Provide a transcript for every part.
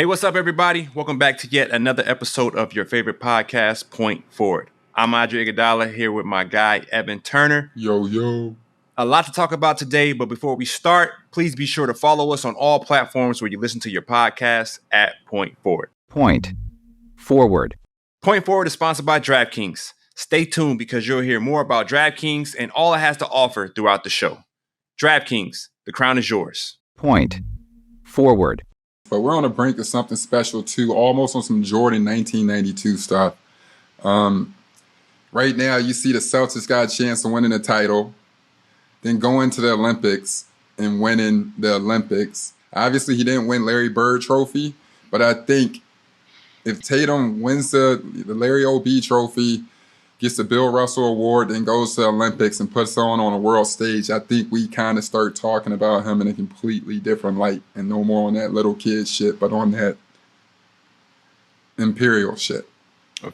Hey, what's up, everybody? Welcome back to yet another episode of your favorite podcast, Point Forward. I'm Iguodala here with my guy, Evan Turner. Yo. A lot to talk about today, but before we start, please be sure to follow us on all platforms where you listen to your podcast at Point Forward. Point Forward. Point Forward is sponsored by DraftKings. Stay tuned because you'll hear more about DraftKings and all it has to offer throughout the show. DraftKings, the crown is yours. Point Forward. But we're on the brink of something special too, almost on some Jordan 1992 stuff. Right now, you see the Celtics got a chance of winning the title, then going to the Olympics and winning the Olympics. Obviously, he didn't win Larry Bird trophy, but I think if Tatum wins the Larry O.B. trophy, gets the Bill Russell Award, then goes to the Olympics and puts on a world stage, I think we kind of start talking about him in a completely different light and no more on that little kid shit, but on that imperial shit.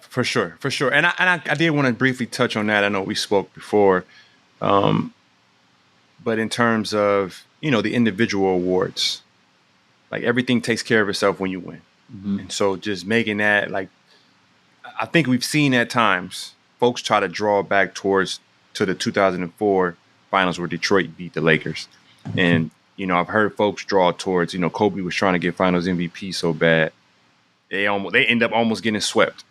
For sure. And I did want to briefly touch on that. I know we spoke before, but in terms of, the individual awards, like everything takes care of itself when you win. Mm-hmm. And so just making that, I think we've seen at times folks try to draw back to the 2004 finals where Detroit beat the Lakers. And, I've heard folks draw towards, Kobe was trying to get finals MVP so bad. They end up almost getting swept.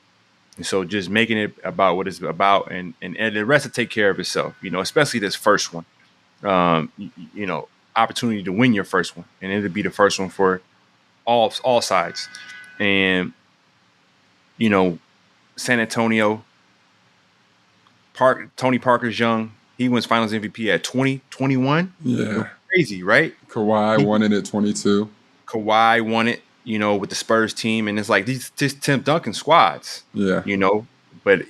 And so just making it about what it's about and the rest will take care of itself, especially this first one, opportunity to win your first one. And it'll be the first one for all sides. And, San Antonio, Tony Parker's young. He wins finals MVP at 21. Yeah. Crazy, right? Kawhi won it at 22. Kawhi won it, with the Spurs team. And it's like these just Tim Duncan squads. Yeah. But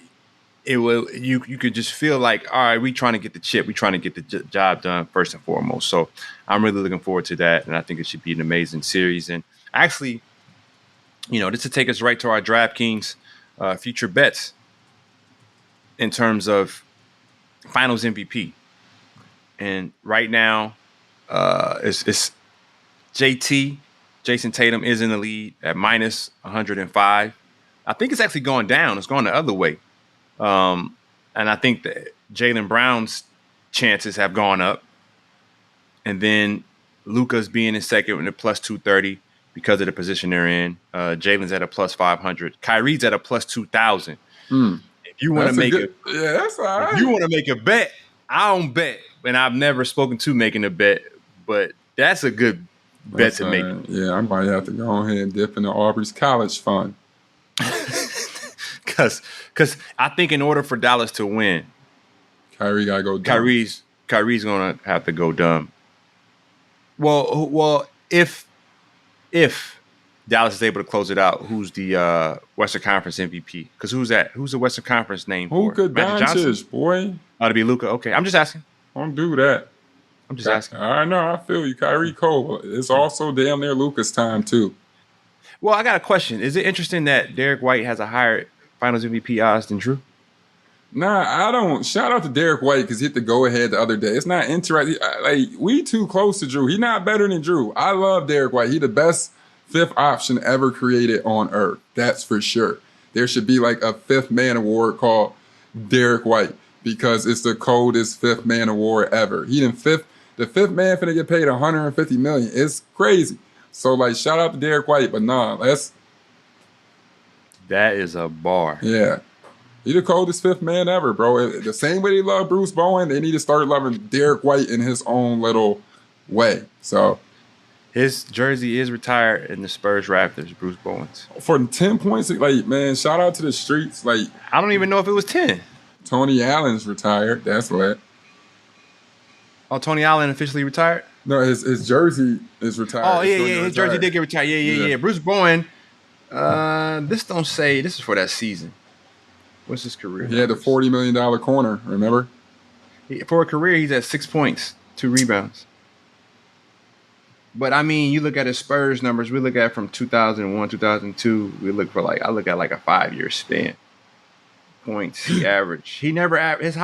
you could just feel like, all right, we trying to get the chip. We trying to get the job done first and foremost. So I'm really looking forward to that. And I think it should be an amazing series. And actually, this will take us right to our DraftKings future bets in terms of finals MVP. And right now, it's Jayson Tatum is in the lead at minus 105. I think it's actually going down. It's going the other way. And I think that Jaylen Brown's chances have gone up. And then Luka's being in second with a plus 230 because of the position they're in. Jalen's at a plus 500. Kyrie's at a plus 2,000. If you want to make that's all right. If you want to make a bet, I don't bet. And I've never spoken to making a bet, but that's a good bet to make. Yeah, I might have to go ahead and dip into Aubrey's college fund. Because I think in order for Dallas to win, Kyrie got to go dumb. Kyrie's going to have to go dumb. Well, if Dallas is able to close it out, who's the Western Conference MVP? Because who's that? Who's the Western Conference name? Luka Doncic, boy. Ought to be Luka. Okay, I'm just asking. Don't do that. I'm just asking. I know. I feel you. Kyrie Cole. It's also damn near Luka's time, too. Well, I got a question. Is it interesting that Derek White has a higher finals MVP odds than Jrue? Nah, I don't. Shout out to Derek White because he hit the go-ahead the other day. It's not interesting. We too close to Jrue. He's not better than Jrue. I love Derek White. He the best fifth option ever created on earth. That's for sure. There should be a fifth man award called Derek White because it's the coldest fifth man award ever. The fifth man finna get paid $150 million. It's crazy. So shout out to Derek White, but that is a bar. Yeah. He the coldest fifth man ever, bro. The same way they love Bruce Bowen, they need to start loving Derek White in his own little way. So his jersey is retired in the Spurs Raptors, Bruce Bowen's. For 10 points, man, shout out to the streets. I don't even know if it was 10. Tony Allen's retired. That's lit. Oh, Tony Allen officially retired? No, his jersey is retired. Oh, yeah. His jersey did get retired. Yeah. Bruce Bowen, this don't say, this is for that season. What's his career? He had the $40 million corner, remember? For a career, he's at 6 points, 2 rebounds. But, you look at his Spurs numbers. We look at from 2001, 2002. I look at a 5-year span. Points he averaged. He never his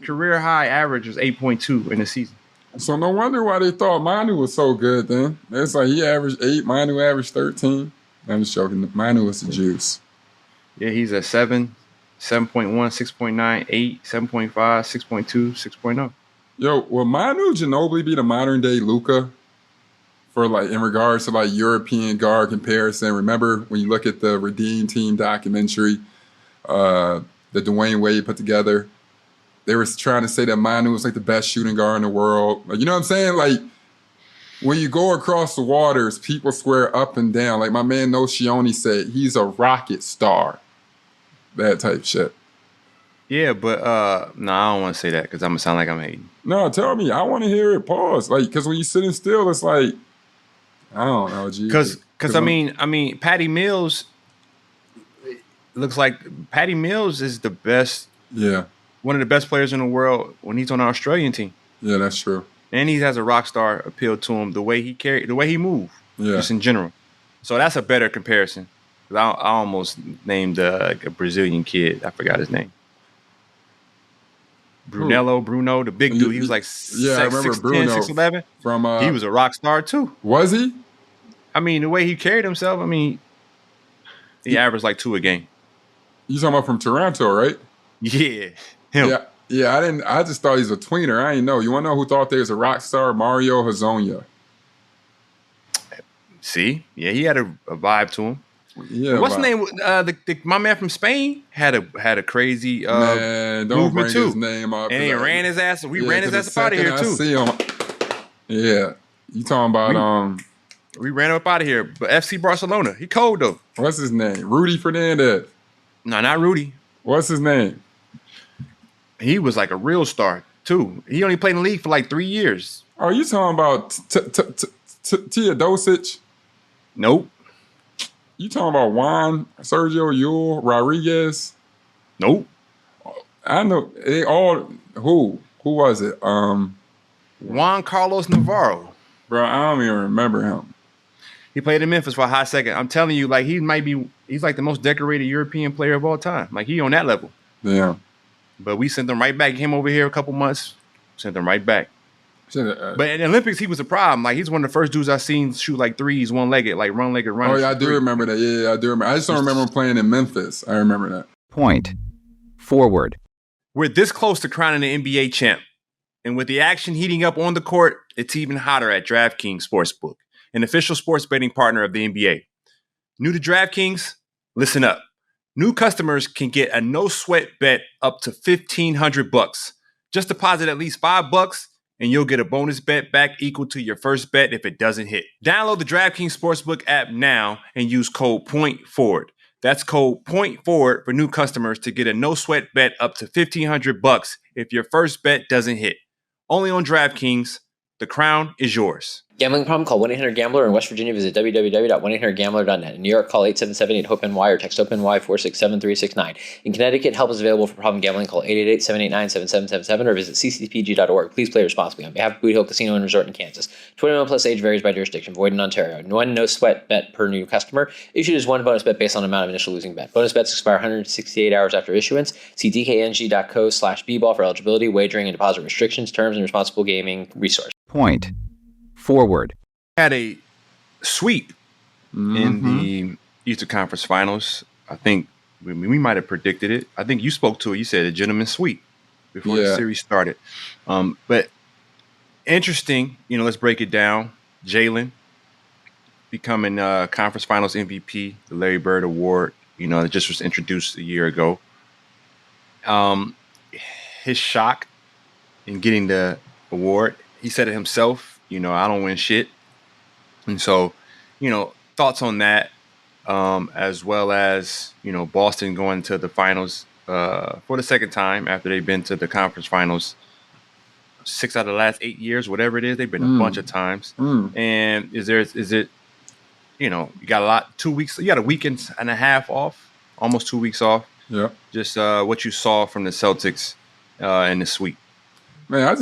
career high average was 8.2 in the season. So no wonder why they thought Manu was so good then. It's he averaged 8, Manu averaged 13. I'm just joking. Manu was the juice. Yeah, he's a 7, 7.1, 6.9, 8, 7.5, 6.2, 6.0. Yo, will Manu Ginobili be the modern day Luka for like in regards to like European guard comparison? Remember when you look at the Redeem Team documentary that Dwayne Wade put together, they were trying to say that Manu was like the best shooting guard in the world. Like, you know what I'm saying? Like when you go across the waters, people swear up and down. Like my man Nocioni said, he's a rocket star. That type shit. Yeah, but no, I don't want to say that because I'm gonna sound like I'm hating. No, tell me. I want to hear it. Pause. Like, because when you're sitting still, it's like, I don't know, G. Because I mean, Patty Mills looks like Patty Mills is the best. Yeah. One of the best players in the world when he's on our Australian team. Yeah, that's true. And he has a rock star appeal to him, the way he carry, the way he moved, just in general. So that's a better comparison. I almost named a Brazilian kid. I forgot his name. Bruno, the big dude. He was like I remember 6'10", Bruno 6'11". From he was a rock star too. Was he? I mean, the way he carried himself. I mean, he averaged like 2 a game. You talking about from Toronto, right? Yeah, him. Yeah. I just thought he's a tweener. I didn't know. You want to know who thought there was a rock star? Mario Hezonja. See, yeah, he had a vibe to him. Yeah, what's the name? My man from Spain had a crazy man, don't movement bring too. His name up. And he ran his ass. We ran his ass up out of here too. See him. Yeah, you talking about We ran up out of here, but FC Barcelona. He cold though. What's his name? Rudy Fernandez. No, not Rudy. What's his name? He was like a real star too. He only played in the league for like 3 years. Oh, you talking about Teodosic? Nope. You talking about Juan, Sergio Yul, Rodriguez? Nope. I know they all. Who was it? Juan Carlos Navarro. Bro, I don't even remember him. He played in Memphis for a hot second. I'm telling you, like he's like the most decorated European player of all time. Like he on that level. Yeah. But we sent him right back. He came over here a couple months. Sent him right back. But in the Olympics, he was a problem. Like he's one of the first dudes I seen shoot like threes, one-legged, like run-legged run. Oh yeah, I do remember that. Yeah, I do remember. I just don't remember him playing in Memphis. I remember that. Point. Forward. We're this close to crowning the NBA champ. And with the action heating up on the court, it's even hotter at DraftKings Sportsbook, an official sports betting partner of the NBA. New to DraftKings? Listen up. New customers can get a no-sweat bet up to $1,500. Just deposit at least $5 and you'll get a bonus bet back equal to your first bet if it doesn't hit. Download the DraftKings Sportsbook app now and use code POINTFORWARD. That's code POINTFORWARD for new customers to get a no-sweat bet up to $1,500 if your first bet doesn't hit. Only on DraftKings. The crown is yours. Gambling problem? Call 1-800-GAMBLER. In West Virginia, visit www.1800gambler.net. In New York, call 877-8-HOPE-NY or text HOPE-NY 467-369. In Connecticut, help is available for problem gambling. Call 888-789-7777 or visit ccpg.org. Please play responsibly. On behalf of Boot Hill Casino and Resort in Kansas. 21 plus age varies by jurisdiction. Void in Ontario. One no-sweat bet per new customer. Issued as one bonus bet based on amount of initial losing bet. Bonus bets expire 168 hours after issuance. See dkng.co/bball for eligibility, wagering, and deposit restrictions, terms, and responsible gaming resource. Point. Forward. Had a sweep in the Eastern Conference Finals. I think we might have predicted it. I think you spoke to it. You said a gentleman's sweep before the series started. But interesting, let's break it down. Jalen becoming Conference Finals MVP, the Larry Bird Award, it just was introduced a year ago. His shock in getting the award, he said it himself, I don't win shit. And so, thoughts on that, as well as, Boston going to the finals for the second time after they've been to the conference finals 6 out of the last 8 years, whatever it is. They've been a bunch of times. And is it, you got 2 weeks, you got a weekend and a half off, almost 2 weeks off. Yeah. Just what you saw from the Celtics in the sweep. Man,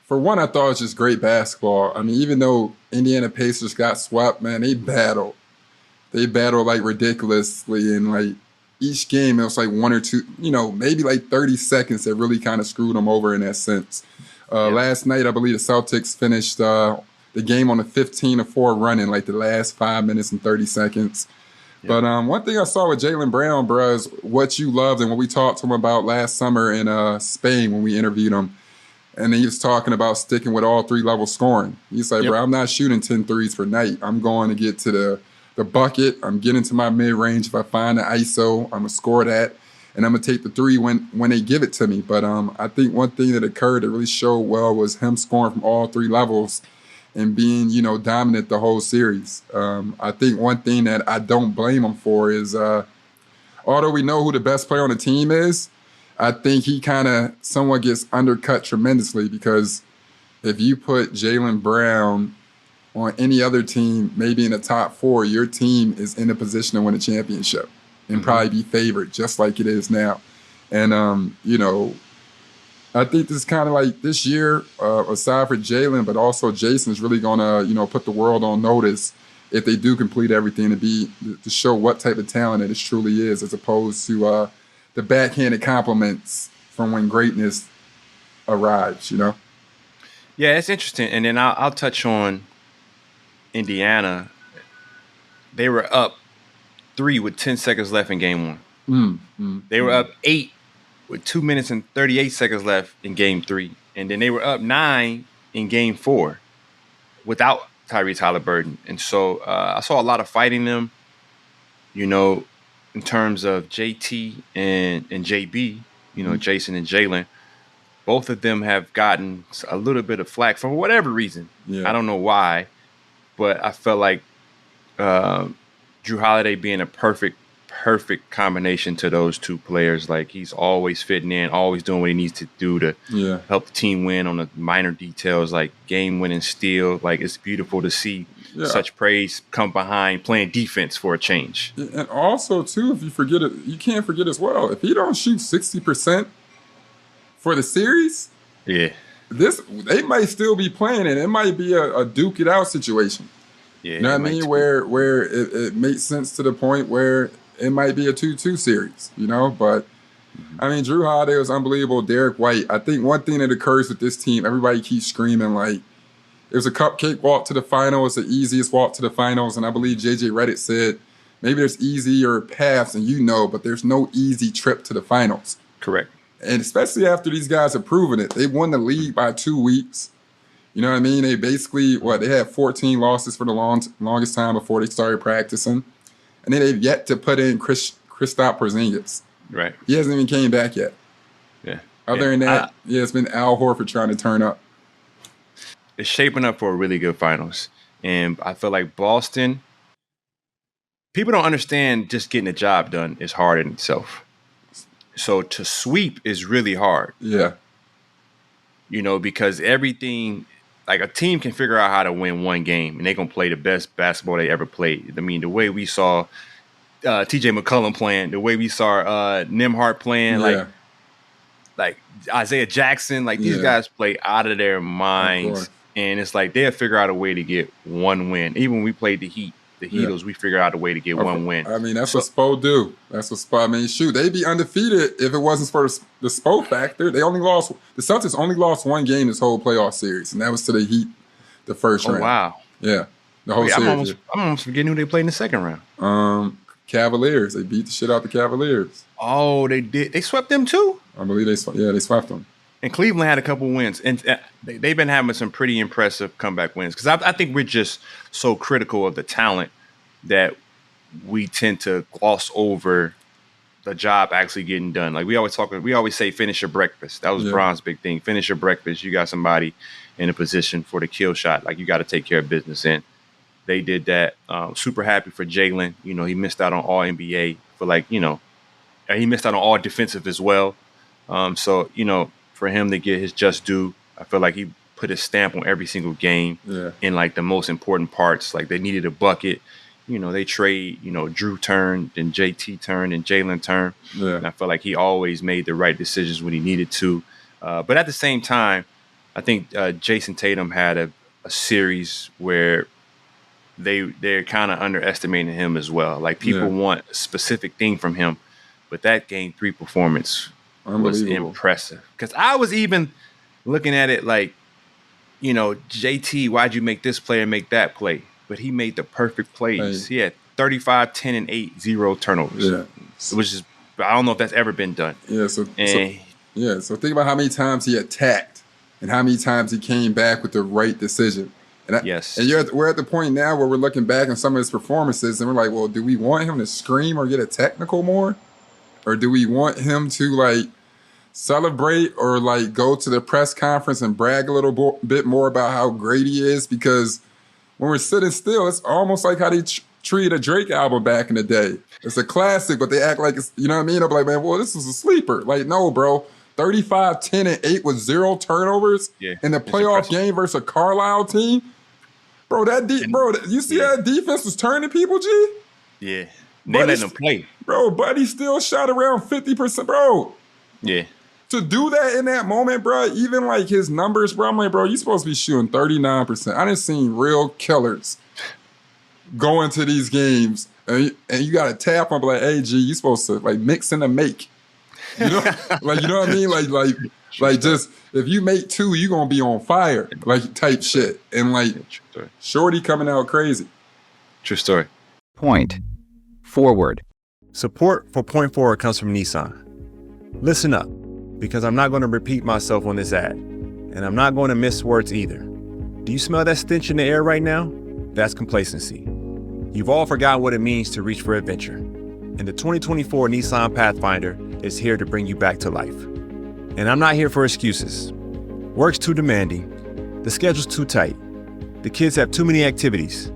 for one, I thought it was just great basketball. I mean, even though Indiana Pacers got swept, man, they battled. They battled like ridiculously. And like each game, it was like one or two, maybe like 30 seconds that really kind of screwed them over in that sense. Last night, I believe the Celtics finished the game on a 15-4 run in like the last 5 minutes and 30 seconds. But one thing I saw with Jaylen Brown, bro, is what you loved and what we talked to him about last summer in Spain when we interviewed him. And then he was talking about sticking with all 3 levels scoring. He's like, bro, I'm not shooting 10 threes per night. I'm going to get to the bucket. I'm getting to my mid-range. If I find the ISO, I'm going to score that. And I'm going to take the 3 when they give it to me. But I think one thing that occurred that really showed well was him scoring from all 3 levels and being, dominant the whole series. I think one thing that I don't blame him for is, although we know who the best player on the team is, I think he kind of somewhat gets undercut tremendously because if you put Jaylen Brown on any other team, maybe in the top 4, your team is in a position to win a championship and probably be favored just like it is now. And, I think this is kind of like this year, aside for Jaylen, but also Jayson is really going to, put the world on notice if they do complete everything to show what type of talent it truly is, as opposed to the backhanded compliments from when greatness arrives, Yeah, it's interesting. And then I'll touch on Indiana. They were up 3 with 10 seconds left in game 1. They were up 8 with 2 minutes and 38 seconds left in game 3. And then they were up 9 in game 4 without Tyrese Halliburton. And so I saw a lot of fighting them, in terms of JT and JB, Jayson and Jaylen. Both of them have gotten a little bit of flack for whatever reason. Yeah. I don't know why, but I felt like Jrue Holiday being a perfect combination to those 2 players. Like, he's always fitting in, always doing what he needs to do to help the team win on the minor details, like game-winning steal. Like, it's beautiful to see such praise come behind playing defense for a change. And also, too, if you forget it, you can't forget as well, if he don't shoot 60% for the series, they might still be playing it. It might be a duke it out situation. Yeah, you know what I mean? Where it makes sense to the point where it might be a 2-2 series, But, I mean, Jrue Holiday was unbelievable. Derek White. I think one thing that occurs with this team, everybody keeps screaming, like, it was a cupcake walk to the finals, the easiest walk to the finals. And I believe JJ Redick said, maybe there's easier paths and but there's no easy trip to the finals. Correct. And especially after these guys have proven it. They won the league by 2 weeks. You know what I mean? They basically, they had 14 losses for the longest time before they started practicing. And then they've yet to put in Kristaps Porzingis. Right. He hasn't even came back yet. Yeah. Other than that, it's been Al Horford trying to turn up. It's shaping up for a really good finals. And I feel like Boston, people don't understand just getting the job done is hard in itself. So to sweep is really hard. Yeah. Because everything, like, a team can figure out how to win one game and they're going to play the best basketball they ever played. I mean, the way we saw TJ McCollum playing, the way we saw Nembhard playing, like Isaiah Jackson, like these guys play out of their minds. And it's like they'll figure out a way to get one win. Even when we played the Heatles, we figured out a way to get one win. I mean, that's what Spo do. That's what Spo, I mean, shoot, they'd be undefeated if it wasn't for the Spo factor. The Celtics only lost 1 game this whole playoff series, and that was to the Heat the first round. Wow. Yeah. The whole series. I'm almost forgetting who they played in the second round. Cavaliers. They beat the shit out the Cavaliers. Oh, they did. They swept them too? I believe they swept them. And Cleveland had a couple wins, and they've been having some pretty impressive comeback wins. Because I think we're just so critical of the talent that we tend to gloss over the job actually getting done. Like we always say, finish your breakfast. That was Bron's big thing. Finish your breakfast. You got somebody in a position for the kill shot. Like, you got to take care of business, and they did that. Super happy for Jaylen. He missed out on all NBA he missed out on all defensive as well. So for him to get his just due, I feel like he put his stamp on every single game in like the most important parts. Like, they needed a bucket. They trade, Jrue turned, and JT turned, and Jaylen turned. Yeah. And I felt like he always made the right decisions when he needed to. But at the same time, I think Jayson Tatum had a series where they're kind of underestimating him as well. Like, people want a specific thing from him, but that game 3 performance was impressive. Because I was even looking at it like, JT, why'd you make this play and make that play? But he made the perfect plays. He had 35, 10, and 8, 0 turnovers. Yeah. Which is, I don't know if that's ever been done. Yeah, so think about how many times he attacked and how many times he came back with the right decision. Yes. And we're at the point now where we're looking back on some of his performances and we're like, well, do we want him to scream or get a technical more? Or do we want him to, like, celebrate or, like, go to the press conference and brag a little bit more about how great he is? Because when we're sitting still, it's almost like how they treated a Drake album back in the day. It's a classic, but they act like it's, you know what I mean? I'm like, man, well, this is a sleeper. Like, no, bro. 35, 10, and 8 with 0 turnovers in the playoff game versus a Carlisle team. Bro, you see that defense was turning people, G? Yeah. They let them play. Bro, but he still shot around 50%, bro. Yeah. To do that in that moment, bro, even like his numbers, bro, I'm like, bro, you supposed to be shooting 39%. I done seen real killers go into these games and you got to tap on like, hey, G, you supposed to like mix and a make. You know, like, you know what I mean? Like just if you make 2, you gonna be on fire, like type shit. And like Shorty coming out crazy. True story. Point forward. Support for Point Forward comes from Nissan. Listen up, because I'm not going to repeat myself on this ad, and I'm not going to miss words either. Do you smell that stench in the air right now? That's complacency. You've all forgotten what it means to reach for adventure, and the 2024 Nissan Pathfinder is here to bring you back to life. And I'm not here for excuses. Work's too demanding, the schedule's too tight, the kids have too many activities.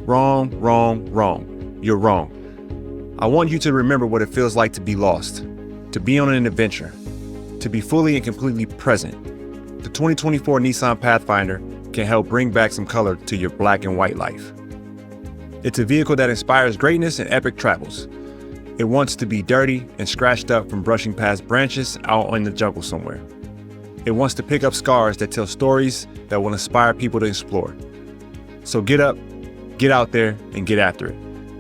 Wrong, wrong, wrong. You're wrong. I want you to remember what it feels like to be lost, to be on an adventure, to be fully and completely present. The 2024 Nissan Pathfinder can help bring back some color to your black and white life. It's a vehicle that inspires greatness and epic travels. It wants to be dirty and scratched up from brushing past branches out in the jungle somewhere. It wants to pick up scars that tell stories that will inspire people to explore. So get up, get out there, and get after it.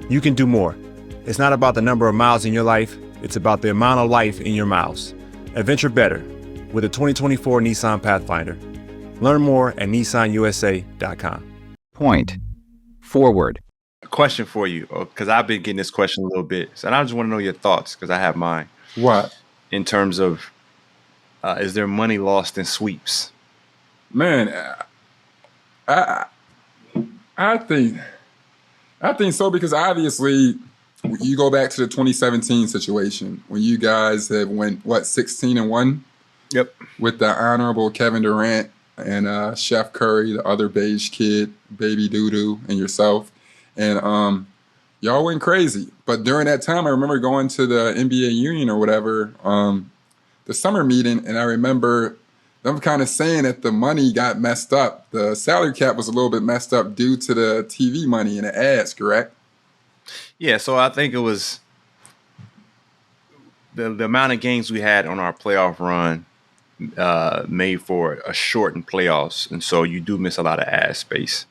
You can do more. It's not about the number of miles in your life, it's about the amount of life in your miles. Adventure better with the 2024 Nissan Pathfinder. Learn more at nissanusa.com. Point forward. A question for you, because I've been getting this question a little bit, and I just want to know your thoughts, because I have mine. What? In terms of, is there money lost in sweeps? Man, I think so, because obviously you go back to the 2017 situation when you guys have went 16-1. Yep. With the honorable Kevin Durant and Chef Curry, the other beige kid, Baby Doodoo, and yourself, and y'all went crazy. But during that time, I remember going to the NBA Union or whatever, the summer meeting, and I remember them kind of saying that the money got messed up. The salary cap was a little bit messed up due to the TV money and the ads, correct? Yeah, so I think it was the amount of games we had on our playoff run made for a shortened playoffs, and so you do miss a lot of ad space,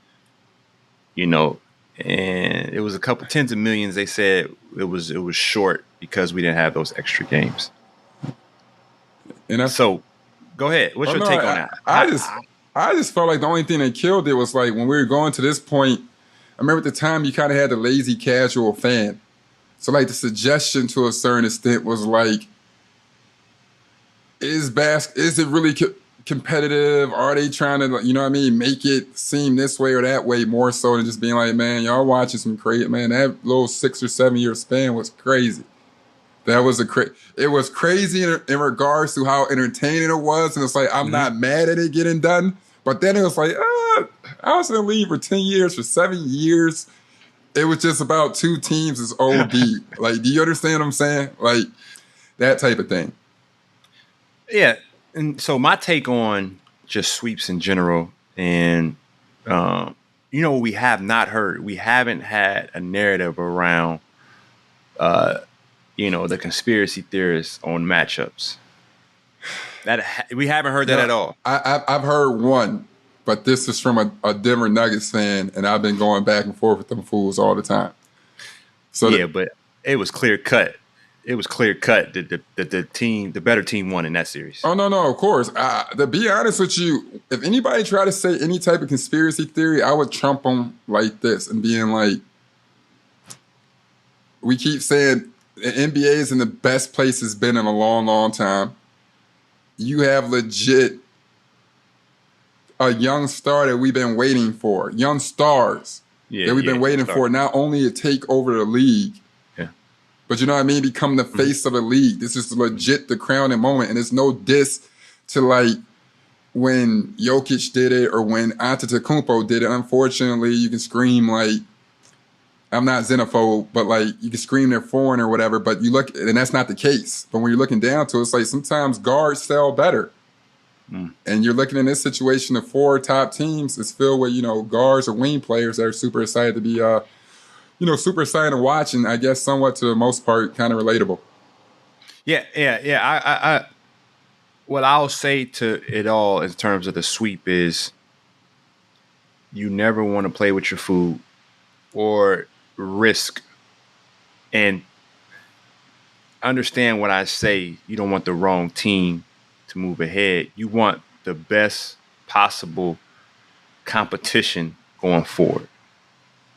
you know. And it was a couple tens of millions. They said it was short because we didn't have those extra games. And so, go ahead. What's your take on that? I just felt like the only thing that killed it was like when we were going to this point. I remember at the time you kind of had the lazy casual fan. So like the suggestion to a certain extent was like, is it really competitive? Are they trying to, you know what I mean, make it seem this way or that way more so than just being like, man, y'all watching some crazy, man, that little 6 or 7 year span was crazy. That was it was crazy in regards to how entertaining it was. And it's like, I'm not mad at it getting done. But then it was like, I was in the league for 10 years, for 7 years. It was just about 2 teams is OD. Like, do you understand what I'm saying? Like, that type of thing. Yeah. And so my take on just sweeps in general, and, you know, we have not heard. We haven't had a narrative around, you know, the conspiracy theorists on matchups. We haven't heard that at all. I've heard one, but this is from a Denver Nuggets fan, and I've been going back and forth with them fools all the time. So yeah, but it was clear cut. It was clear cut that the better team won in that series. Oh no, of course. To be honest with you, if anybody tried to say any type of conspiracy theory, I would trump them like this and being like, we keep saying the NBA is in the best place it's been in a long, long time. You have legit a young star that we've been waiting for, young stars that we've been waiting for, not only to take over the league, but you know what I mean, become the face of the league. This is legit the crowning moment, and it's no diss to like when Jokic did it or when Antetokounmpo did it. Unfortunately, you can scream like, I'm not xenophobe, but like you can scream they're foreign or whatever, but you look, and that's not the case. But when you're looking down to it, it's like sometimes guards sell better. And you're looking in this situation, the 4 top teams is filled with, guards or wing players that are super excited to be, super excited to watch, and I guess somewhat to the most part kind of relatable. Yeah. I what I'll say to it all in terms of the sweep is you never want to play with your food or risk, and understand what I say. You don't want the wrong team to move ahead. You want the best possible competition going forward.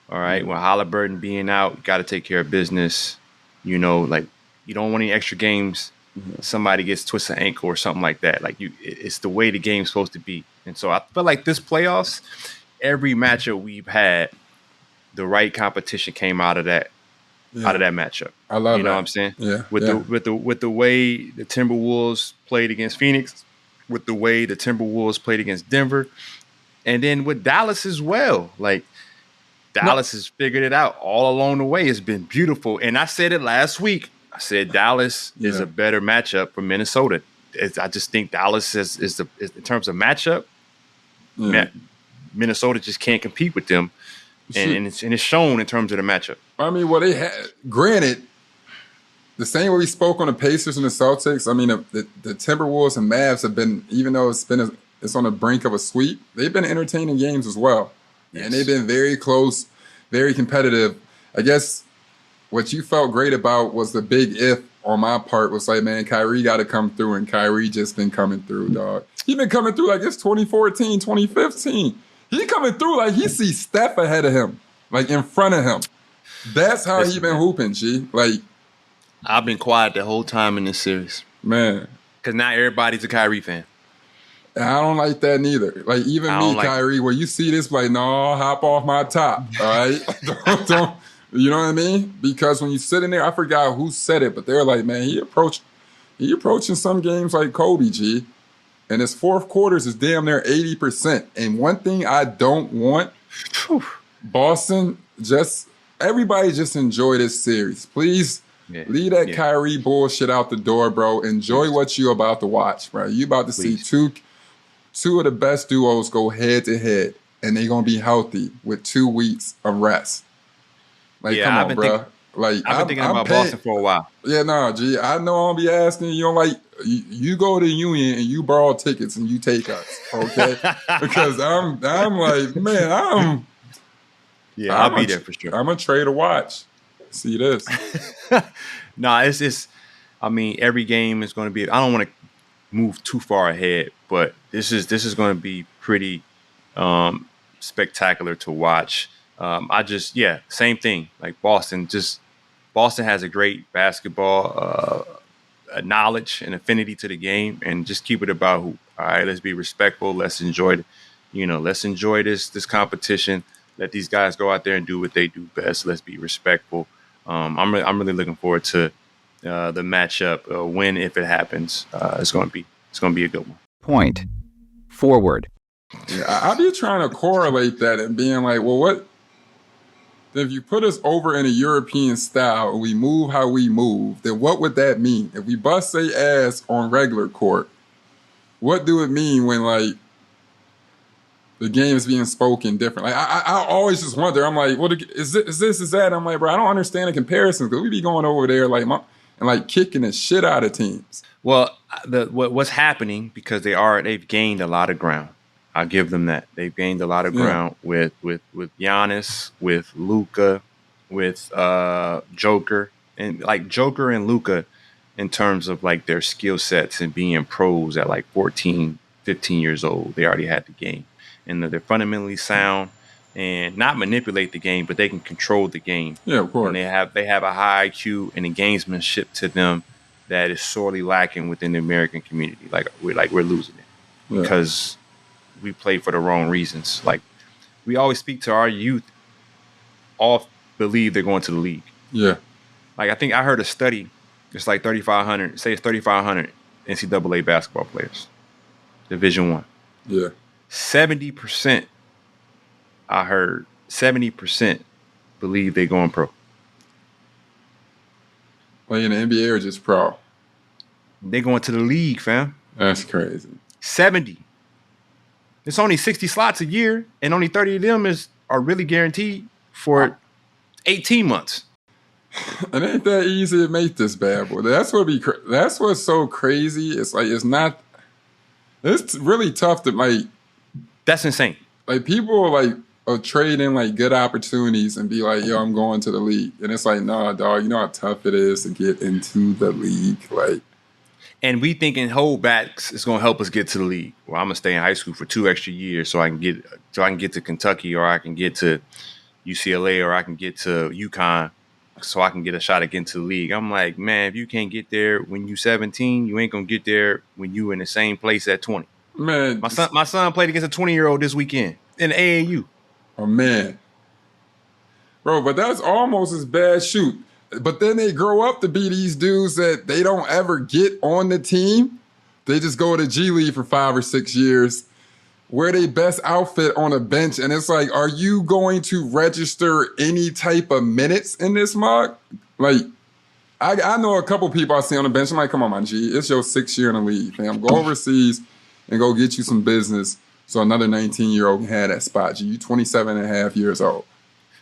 All right. Well, Halliburton being out, you got to take care of business. You don't want any extra games. Somebody gets twisted ankle or something like that. Like it's the way the game's supposed to be. And so I feel like this playoffs, every matchup we've had, the right competition came out of that matchup. I love you know what I'm saying? Yeah. With the way the Timberwolves played against Phoenix, with the way the Timberwolves played against Denver, and then with Dallas as well. Like Dallas has figured it out all along the way. It's been beautiful. And I said it last week. I said Dallas is a better matchup for Minnesota. I just think Dallas is in terms of matchup, Minnesota just can't compete with them. And it's shown in terms of the matchup. I mean, well, they had, granted, the same way we spoke on the Pacers and the Celtics, I mean, the Timberwolves and Mavs have been, even though it's on the brink of a sweep, they've been entertaining games as well. Yes. And they've been very close, very competitive. I guess what you felt great about was the big if on my part was like, man, Kyrie got to come through, and Kyrie just been coming through, dog. He been coming through like it's 2014, 2015. He coming through like he sees Steph ahead of him, like in front of him. That's how he been hooping, G. Like, I've been quiet the whole time in this series, man, because not everybody's a Kyrie fan. And I don't like that neither. Like even me, Kyrie, where you see this, like, no, hop off my top, all right? don't, you know what I mean? Because when you sit in there, I forgot who said it, but they're like, man, he approaching some games like Kobe, G. And his fourth quarters is damn near 80%. And one thing I don't want, Boston, everybody just enjoy this series. Please leave that Kyrie bullshit out the door, bro. Enjoy what you about to watch, bro. You about to see two of the best duos go head to head, and they're going to be healthy with 2 weeks of rest. Like, come on, bro. Like, I've been thinking about Boston for a while. Yeah, no, G. I know I'll be asking you. Like, you go to the Union and you borrow tickets and you take us, okay? Because I'm like, man, I'll be there for sure. I'm a trade to watch. See this? No, it's. I mean, every game is going to be. I don't want to move too far ahead, but this is going to be pretty spectacular to watch. Same thing. Like Boston has a great basketball knowledge and affinity to the game, and just keep it about hoop. All right, let's be respectful. Let's enjoy this competition. Let these guys go out there and do what they do best. Let's be respectful. I'm really looking forward to the matchup when, if it happens. It's going to be a good one. Point forward. Yeah, I be trying to correlate that and being like, well, what? If you put us over in a European style and we move how we move, then what would that mean? If we bust say ass on regular court, what do it mean when like the game is being spoken different? Like I always just wonder. I'm like, what is this? Is that? I'm like, bro, I don't understand the comparisons because we be going over there like kicking the shit out of teams. Well, what's happening, because they've gained a lot of ground. I'll give them that. They've gained a lot of ground with Giannis, with Luka, with Joker, and like Joker and Luka in terms of like their skill sets and being pros at like 14, 15 years old. They already had the game, and they're fundamentally sound. and not manipulate the game, but they can control the game. Yeah, of course. And they have a high IQ and gamesmanship to them that is sorely lacking within the American community. We're losing it because we play for the wrong reasons. Like, we always speak to our youth, all believe they're going to the league. Yeah. Like, I think I heard a study. It's like 3,500. Say it's 3,500 NCAA basketball players, Division I. Yeah. 70%. I heard 70% believe they're going pro. Playing the NBA or just pro? They're going to the league, fam. That's crazy. 70. It's only 60 slots a year, and only 30 of them are really guaranteed for 18 months. It ain't that easy to make this bad boy. That's what's so crazy. It's like it's really tough to like. That's insane. Like, people are trading like good opportunities and be like, yo, I'm going to the league, and it's like, nah, dog. You know how tough it is to get into the league, like. And we thinking holdbacks is going to help us get to the league. Well, I'm gonna stay in high school for 2 extra years so I can get to Kentucky, or I can get to UCLA, or I can get to UConn, so I can get a shot at getting to the league. I'm like, man, if you can't get there when you 17, you ain't gonna get there when you in the same place at 20. Man, my son played against a 20-year-old this weekend in AAU. Oh man, bro, but that's almost as bad. Shoot. But then they grow up to be these dudes that they don't ever get on the team. They just go to G League for 5 or 6 years, wear their best outfit on a bench, and it's like, are you going to register any type of minutes in this mug? Like, I know a couple people I see on the bench. I'm like, come on, my G, it's your 6th year in the league, fam. Go overseas and go get you some business so another 19-year-old can have that spot. G, you 27 and a half years old.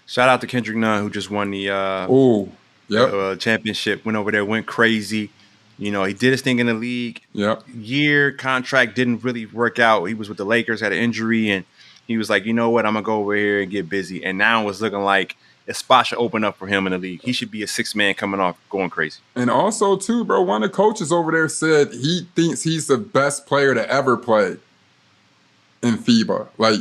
Shout out to Kendrick Nunn, who just won the championship, went over there, went crazy. You know, he did his thing in the league. Yep. Year contract didn't really work out. He was with the Lakers, had an injury, and he was like, you know what, I'm going to go over here and get busy. And now it's looking like a spot should open up for him in the league. He should be a 6th man coming off, going crazy. And also, too, bro, one of the coaches over there said he thinks he's the best player to ever play in FIBA. Like,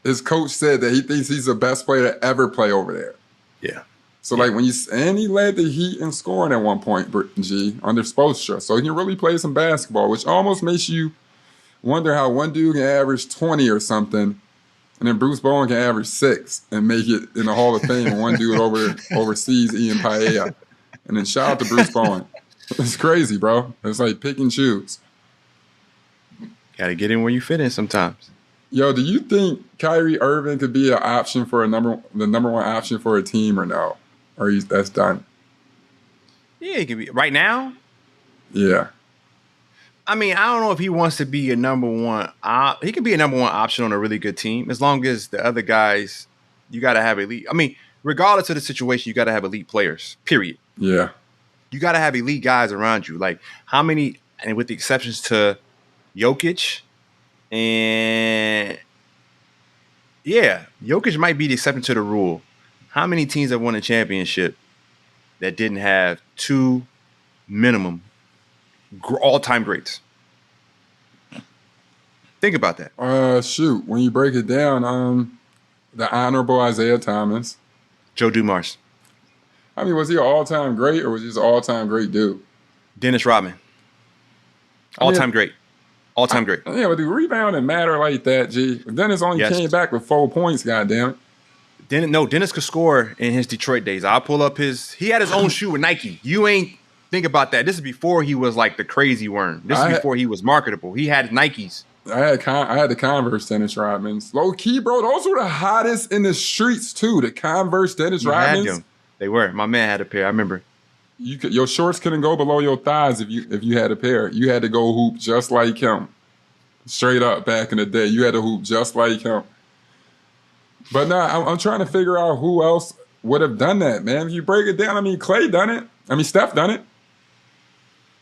his coach said that he thinks he's the best player to ever play over there. Yeah. So, like, and he led the Heat in scoring at one point, G, under Spoelstra. So he can really play some basketball, which almost makes you wonder how one dude can average 20 or something, and then Bruce Bowen can average 6 and make it in the Hall of Fame, and one dude oversees Ian Paella. And then shout out to Bruce Bowen. It's crazy, bro. It's like pick and choose. Got to get in where you fit in sometimes. Yo, do you think Kyrie Irving could be an option for the number one option for a team or no? Or that's done? Yeah, he can be. Right now? Yeah. I mean, I don't know if he wants to be a number one. He can be a number one option on a really good team as long as the other guys, you got to have elite. I mean, regardless of the situation, you got to have elite players, period. Yeah. You got to have elite guys around you. Like, how many, and with the exceptions to Jokic, and yeah, Jokic might be the exception to the rule. How many teams have won a championship that didn't have 2 minimum all-time greats? Think about that. Shoot, when you break it down, the honorable Isaiah Thomas, Joe Dumars. I mean, was he an all-time great or was he just an all-time great dude? Dennis Rodman. All-time great. All-time great. Yeah, but the rebounding matter like that, G. Dennis only came back with 4 points, goddamn it. Dennis could score in his Detroit days. I'll pull up he had his own shoe with Nike. You ain't think about that. This is before he was like the crazy worm. This is before he was marketable. He had Nikes. I had the Converse Dennis Rodmans. Low key, bro, those were the hottest in the streets too. The Converse Dennis Rodmans. They were. My man had a pair. I remember. Your shorts couldn't go below your thighs if you had a pair. You had to go hoop just like him. Straight up, back in the day, you had to hoop just like him. But nah, I'm trying to figure out who else would have done that, man. If you break it down, I mean, Clay done it. I mean, Steph done it.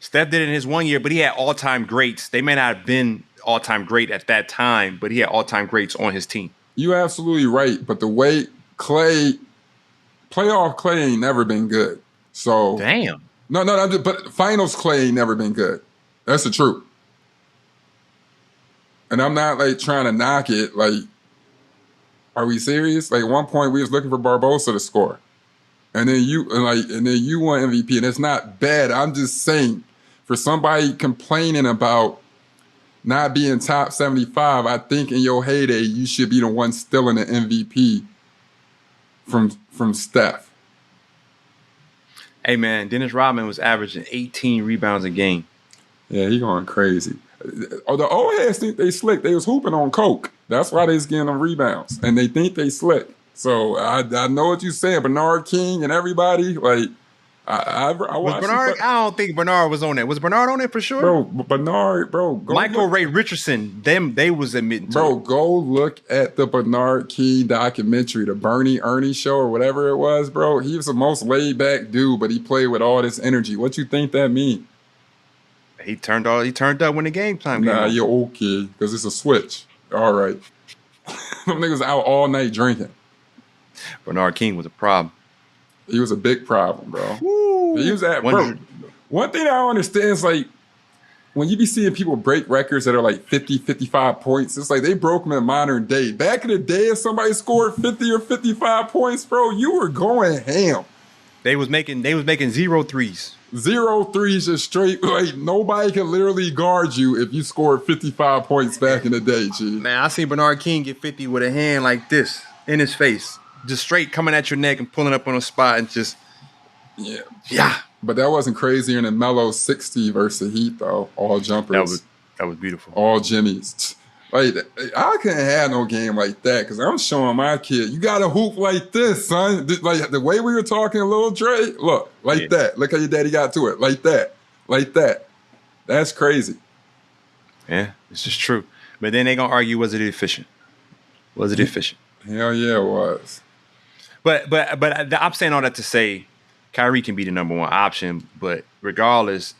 Steph did it in his 1 year, but he had all-time greats. They may not have been all-time great at that time, but he had all-time greats on his team. You're absolutely right. But the way playoff Clay ain't never been good. So damn. No, but finals Clay ain't never been good. That's the truth. And I'm not like trying to knock it. Like, Are we serious? Like, at one point, we was looking for Barbosa to score. And then you won MVP, and it's not bad. I'm just saying, for somebody complaining about not being top 75, I think in your heyday, you should be the one stealing the MVP from Steph. Hey, man, Dennis Rodman was averaging 18 rebounds a game. Yeah, he going crazy. Oh, the old heads think they slick. They was hooping on coke. That's why they was getting them rebounds, and they think they slick. So I know what you're saying. Bernard King and everybody, like, I watched Bernard? I don't think Bernard was on that. Was Bernard on it for sure? Bro, Bernard, bro. Michael Ray Richardson, they was admitting to bro, it. go look at the Bernard King documentary, the Bernie Ernie show or whatever it was, bro. He was the most laid back dude, but he played with all this energy. What you think that mean? He turned up when the game time came. Nah, you're okay, because it's a switch. All right. Them niggas out all night drinking. Bernard King was a problem. He was a big problem, bro. Woo. He was at, bro. One thing I don't understand is, like, when you be seeing people break records that are like 50, 55 points, it's like they broke them in modern day. Back in the day, if somebody scored 50 or 55 points, bro, you were going ham. They was making 0 threes. 0 threes just straight. Like, nobody can literally guard you if you scored 55 points back in the day, G. Man, I seen Bernard King get 50 with a hand like this in his face. Just straight coming at your neck and pulling up on a spot and just... Yeah. But that wasn't crazier than Melo's 60 versus Heat, though. All jumpers. That was beautiful. All Jimmies. Like, I couldn't have no game like that because I'm showing my kid, you got to hoop like this, son. Like, the way we were talking, Lil Dre, look, like that. Look how your daddy got to it. Like that. Like that. That's crazy. Yeah, it's just true. But then they going to argue, was it efficient? Was it efficient? Hell yeah, it was. But I'm saying all that to say Kyrie can be the number one option, but regardless,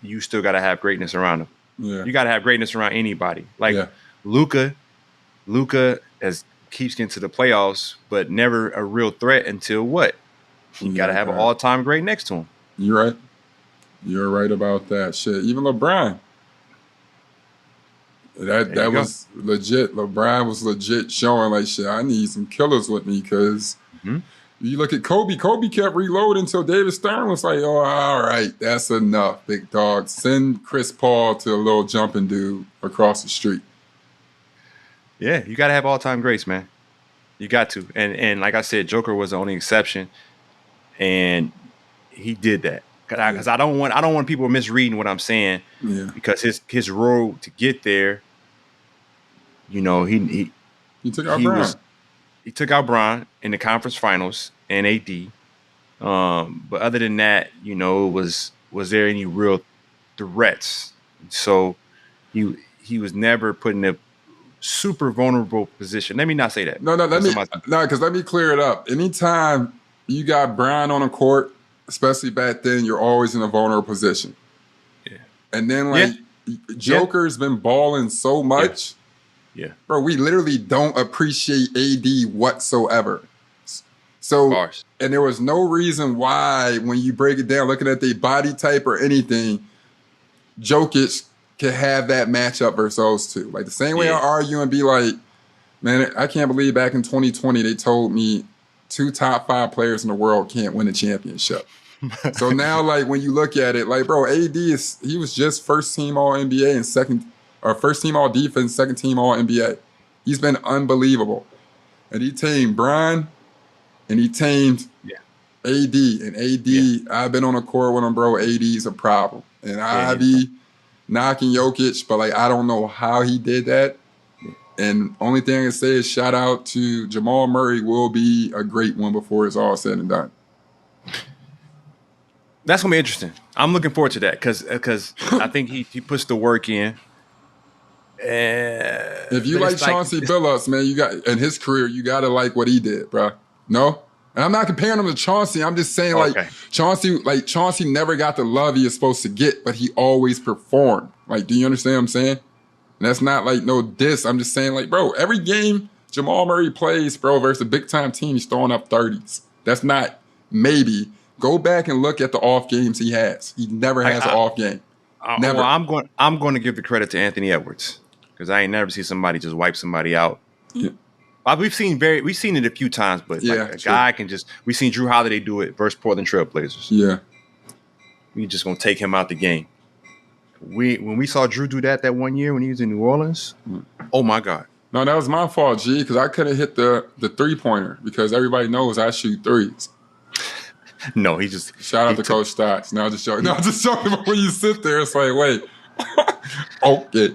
you still got to have greatness around him. Yeah. You got to have greatness around anybody. Like Luka keeps getting to the playoffs, but never a real threat until what? You got to have an all-time great next to him. You're right. You're right about that shit. Even LeBron. That was legit. LeBron was legit showing like, shit, I need some killers with me because you look at Kobe. Kobe kept reloading until David Stern was like, oh, all right, that's enough, big dog. Send Chris Paul to a little jumping dude across the street. Yeah, you got to have all-time greats, man. You got to. And like I said, Joker was the only exception, and he did that. Because I don't want people misreading what I'm saying. Yeah. Because his road to get there, you know, he took out Bron. He took out Bron in the conference finals and AD. But other than that, you know, was there any real threats? So he was never put in a super vulnerable position. Let me not say that. Because let me clear it up. Anytime you got Bron on a court, especially back then, you're always in a vulnerable position. Yeah. And then, Joker's been balling so much. Yeah. Bro, we literally don't appreciate AD whatsoever. So, and there was no reason why, when you break it down, looking at their body type or anything, Jokic could have that matchup versus those two. Like, the same way I argue and be like, man, I can't believe back in 2020 they told me 2 top 5 players in the world can't win a championship. So now, like, when you look at it, like, bro, AD he was just first team All NBA and first team All Defense, second team All NBA. He's been unbelievable, and he tamed Bron, and he tamed AD. And AD, I've been on a court with him, bro. AD's a problem, and I be knocking Jokic, but like I don't know how he did that. And only thing I can say is shout out to Jamal Murray. Will be a great one before it's all said and done. That's gonna be interesting. I'm looking forward to that because I think he puts the work in. If you like Chauncey Billups, man, you got in his career, you gotta like what he did, bro. No, and I'm not comparing him to Chauncey. I'm just saying Chauncey never got the love he is supposed to get, but he always performed. Like, do you understand what I'm saying? And that's not like no diss. I'm just saying, like, bro, every game Jamal Murray plays, bro, versus a big time team, he's throwing up 30s. That's not maybe. Go back and look at the off games he has. He never has an off game. Never. Well, I'm going to give the credit to Anthony Edwards because I ain't never seen somebody just wipe somebody out. Yeah. We've seen it a few times, but like a guy can just. We've seen Jrue Holiday do it versus Portland Trailblazers. Yeah, we just gonna take him out the game. When we saw Jrue do that 1 year when he was in New Orleans, oh my God! No, that was my fault, G, because I couldn't hit the 3-pointer because everybody knows I shoot threes. No, he just shout out to Coach Stocks. No, I'm just joking. No, I'm just joking. But when you sit there, it's like, wait, okay.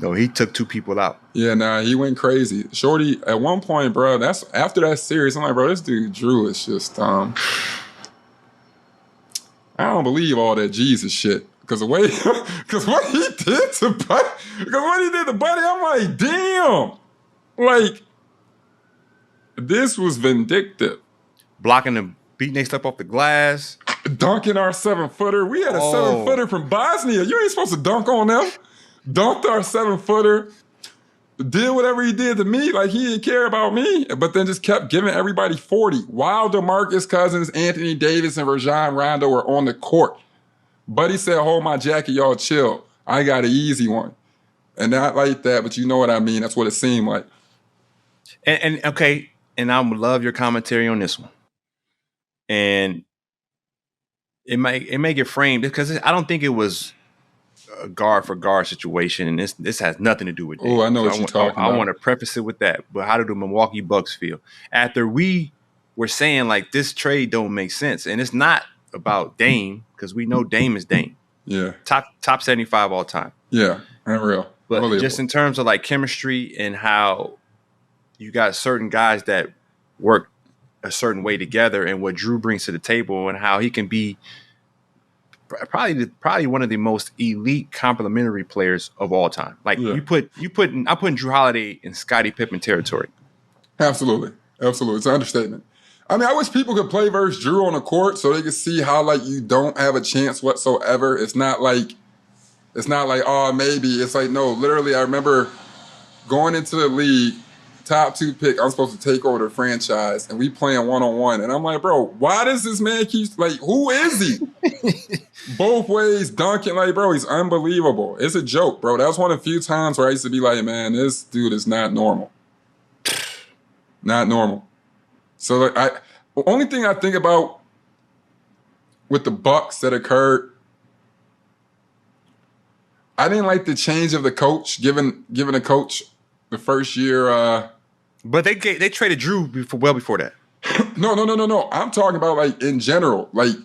No, he took 2 people out. Yeah, nah, he went crazy. Shorty, at one point, bro, that's after that series, I'm like, bro, this dude Jrue is just I don't believe all that Jesus shit. Because what he did to Buddy, I'm like, damn. Like, this was vindictive. Blocking the beating they stuff off the glass. Dunking our 7-footer. We had a 7-footer from Bosnia. You ain't supposed to dunk on them. Dunked our 7-footer. Did whatever he did to me, like he didn't care about me, but then just kept giving everybody 40. While DeMarcus Cousins, Anthony Davis, and Rajon Rondo were on the court. Buddy said, hold my jacket, y'all chill. I got an easy one. And not like that, but you know what I mean. That's what it seemed like. And okay, and I would love your commentary on this one. And it may get framed because I don't think it was a guard for guard situation, and this has nothing to do with that. Oh, I know what you're talking about. I want to preface it with that. But how do the Milwaukee Bucks feel after we were saying like this trade don't make sense, and it's not about Dame because we know Dame is Dame. Yeah, top 75 all time. Yeah, unreal. But just in terms of like chemistry and how you got certain guys that work a certain way together, and what Jrue brings to the table, and how he can be probably one of the most elite complementary players of all time. Like I'm putting Jrue Holiday in Scottie Pippen territory. Absolutely. It's an understatement. I mean, I wish people could play versus Jrue on the court so they could see how like you don't have a chance whatsoever. It's not like oh maybe. It's like no. Literally, I remember going into the league, top 2 pick. I'm supposed to take over the franchise, and we playing 1-on-1. And I'm like, bro, why does this man keep like? Who is he? Both ways dunking, like, bro, he's unbelievable. It's a joke, bro. That was one of the few times where I used to be like, man, this dude is not normal. Not normal. So like, the only thing I think about with the Bucks that occurred, I didn't like the change of the coach, giving a coach the first year. But they traded Jrue well before that. No. I'm talking about like in general, like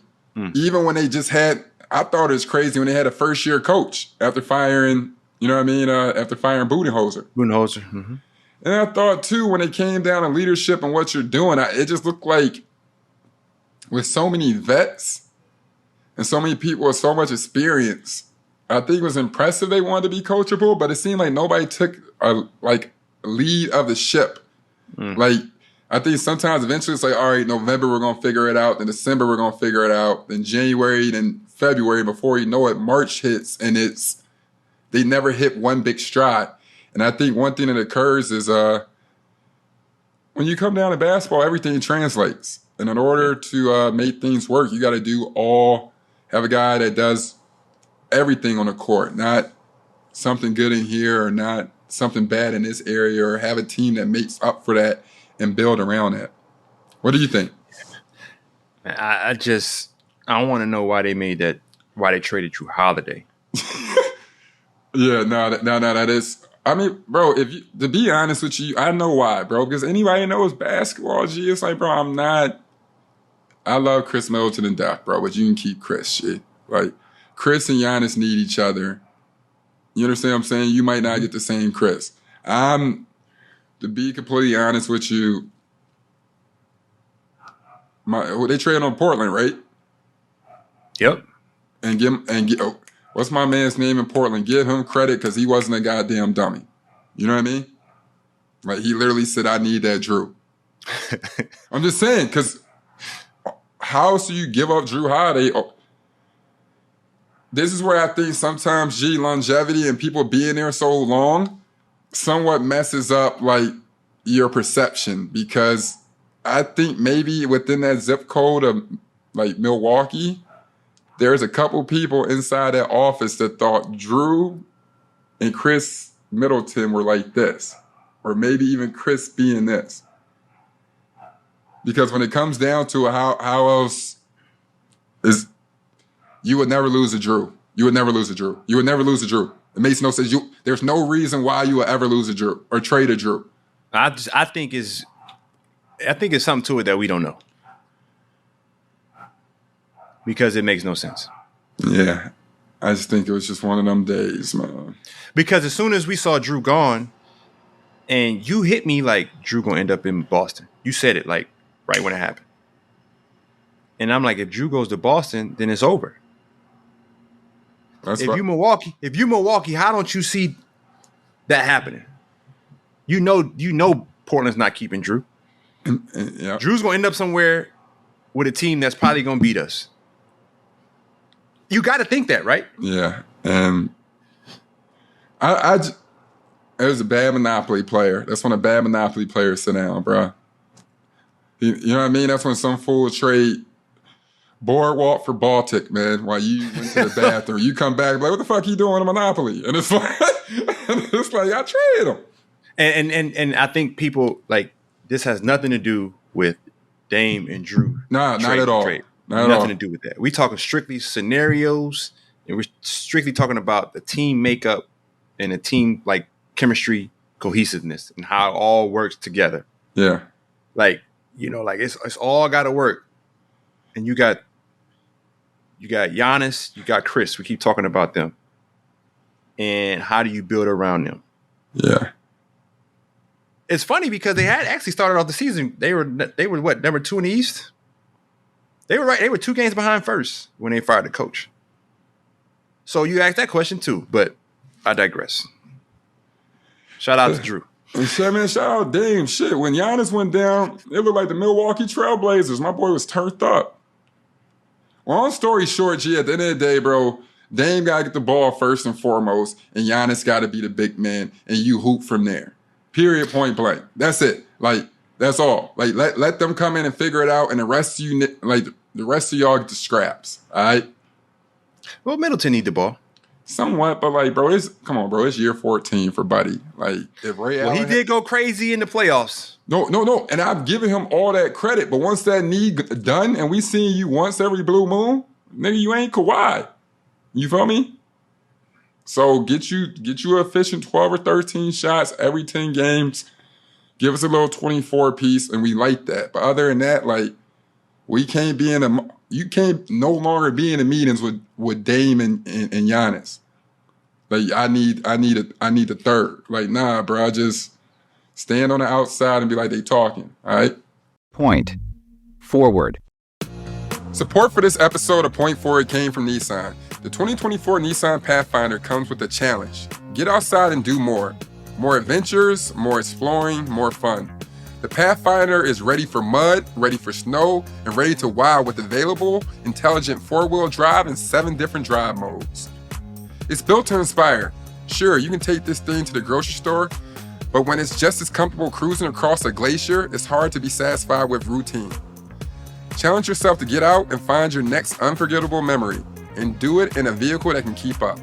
even when they just had. I thought it was crazy when they had a first year coach after firing. You know what I mean? After firing Budenholzer. Mm-hmm. And I thought too when it came down to leadership and what you're doing, it just looked like with so many vets and so many people with so much experience. I think it was impressive they wanted to be coachable, but it seemed like nobody took a lead of the ship. Like, I think sometimes eventually it's like, all right, November we're going to figure it out. Then December we're going to figure it out. Then January, then February, before you know it, March hits and they never hit one big stride. And I think one thing that occurs is when you come down to basketball, everything translates. And in order to make things work, you got to have a guy that does everything on the court, not something good in here or not something bad in this area, or have a team that makes up for that and build around that. What do you think? I want to know why they traded Jrue Holiday. Yeah, no, that is. I mean, bro, to be honest with you, I know why, bro. Because anybody knows basketball, G, it's like, bro, I love Chris Middleton and death, bro, but you can keep Chris, shit. Like, Chris and Giannis need each other. You understand what I'm saying? You might not get the same Chris. To be completely honest with you, they traded on Portland, right? Yep. What's my man's name in Portland? Give him credit because he wasn't a goddamn dummy. You know what I mean? Like, he literally said, I need that Jrue. I'm just saying, because how else do you give up Jrue Holiday? This is where I think sometimes, longevity and people being there so long somewhat messes up, like, your perception. Because I think maybe within that zip code of, like, Milwaukee, there's a couple people inside that office that thought Jrue and Chris Middleton were like this. or maybe even Chris being this. Because when it comes down to it, how else is you would never lose to Jrue. You would never lose to Jrue. You would never lose to Jrue. It makes no sense. There's no reason why you would ever lose to Jrue or trade a Jrue. I think it's something to it that we don't know. Because it makes no sense. Yeah. I just think it was just one of them days, man. Because as soon as we saw Jrue gone, and you hit me like Jrue gonna end up in Boston. You said it like right when it happened. And I'm like, if Jrue goes to Boston, then it's over. If you Milwaukee, how don't you see that happening? You know Portland's not keeping Jrue. Yeah. Drew's gonna end up somewhere with a team that's probably gonna beat us. You got to think that, right? Yeah, and it was a bad Monopoly player. That's when a bad Monopoly player sit down, bro. You know what I mean? That's when some fool trade Boardwalk for Baltic, man. While you went to the bathroom, you come back like, what the fuck you doing in Monopoly? And it's like, I traded him. And I think people like this has nothing to do with Dame and Jrue. Nah, not at all. Nothing to do with that. We talking strictly scenarios, and we're strictly talking about the team makeup and the team like chemistry, cohesiveness, and how it all works together. Yeah, like it's all got to work. And you got Giannis, you got Chris. We keep talking about them, and how do you build around them? Yeah, it's funny because they had actually started off the season. They were what, number 2 in the East. They were right. They were 2 games behind first when they fired the coach. So you asked that question too, but I digress. Shout out to Jrue. And shout out Dame. Shit, when Giannis went down, it looked like the Milwaukee Trailblazers. My boy was turned up. Long story short, G, at the end of the day, bro, Dame got to get the ball first and foremost, and Giannis got to be the big man, and you hoop from there. Period, point blank. That's it. Like, that's all. Like, let them come in and figure it out, and the rest of y'all get the scraps. All right. Well, Middleton need the ball. Somewhat, but like, bro, it's year 14 for Buddy. Like, if Ray Allen, he did go crazy in the playoffs. No, and I've given him all that credit, but once that knee done, and we seeing you once every blue moon, nigga, you ain't Kawhi. You feel me? So get you an efficient 12 or 13 shots every 10 games. Give us a little 24 piece, and we like that. But other than that, like, you can't no longer be in the meetings with Dame and Giannis. Like, I need a third. Like, nah, bro, I just stand on the outside and be like, they talking, all right? Point forward. Support for this episode of Point Forward came from Nissan. The 2024 Nissan Pathfinder comes with a challenge. Get outside and do more. More adventures, more exploring, more fun. The Pathfinder is ready for mud, ready for snow, and ready to wow with available, intelligent 4-wheel drive in 7 different drive modes. It's built to inspire. Sure, you can take this thing to the grocery store, but when it's just as comfortable cruising across a glacier, it's hard to be satisfied with routine. Challenge yourself to get out and find your next unforgettable memory, and do it in a vehicle that can keep up.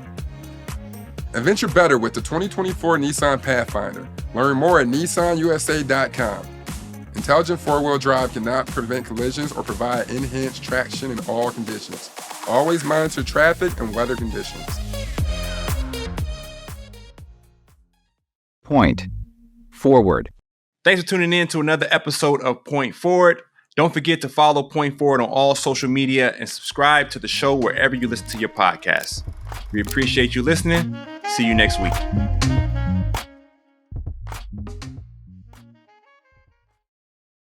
Adventure better with the 2024 Nissan Pathfinder. Learn more at nissanusa.com. Intelligent 4-wheel drive cannot prevent collisions or provide enhanced traction in all conditions. Always monitor traffic and weather conditions. Point forward. Thanks for tuning in to another episode of Point Forward. Don't forget to follow Point Forward on all social media and subscribe to the show wherever you listen to your podcasts. We appreciate you listening. See you next week.